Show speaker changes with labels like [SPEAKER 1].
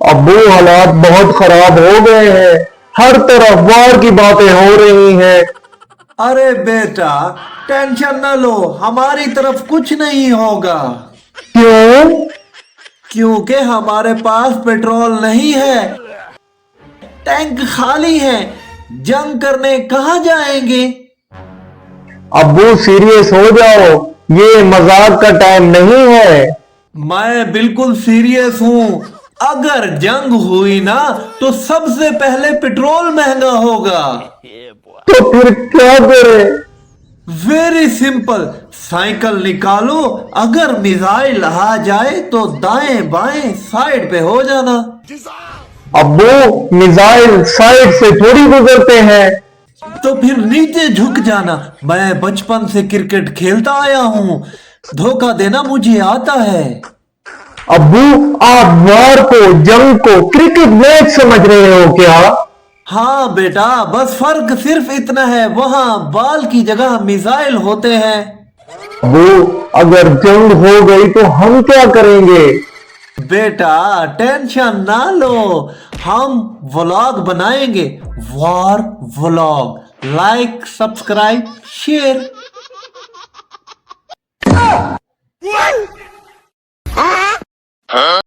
[SPEAKER 1] ابو हालात बहुत खराब हो गए हैं, हर तरफ वार की बातें हो रही हैं।
[SPEAKER 2] अरे बेटा, टेंशन न लो, हमारी तरफ कुछ नहीं होगा।
[SPEAKER 1] क्यों?
[SPEAKER 2] क्योंकि हमारे पास पेट्रोल नहीं है, टैंक खाली है, जंग करने कहाँ जाएंगे।
[SPEAKER 1] अब्बू सीरियस हो जाओ, ये मजाक का टाइम नहीं है।
[SPEAKER 2] मैं बिल्कुल सीरियस हूँ। अगर जंग हुई ना तो सबसे पहले पेट्रोल महंगा होगा।
[SPEAKER 1] तो फिर क्या करें?
[SPEAKER 2] वेरी सिंपल, साइकिल निकालो, अगर मिसाइल आ जाए तो दाएं बाएं साइड पे हो जाना।
[SPEAKER 1] अब्बू मिसाइल साइड से थोड़ी गुजरते हैं।
[SPEAKER 2] तो फिर नीचे झुक जाना। मैं बचपन से क्रिकेट खेलता आया हूँ, धोखा देना मुझे आता है।
[SPEAKER 1] अब्बू आप वार को, जंग को क्रिकेट मैच समझ रहे हो क्या?
[SPEAKER 2] हाँ बेटा, बस फर्क सिर्फ इतना है, वहां बाल की जगह मिसाइल होते हैं।
[SPEAKER 1] अब्बू अगर जंग हो गई तो हम क्या करेंगे?
[SPEAKER 2] बेटा टेंशन ना लो, हम व्लॉग बनाएंगे, war vlog. Like subscribe share.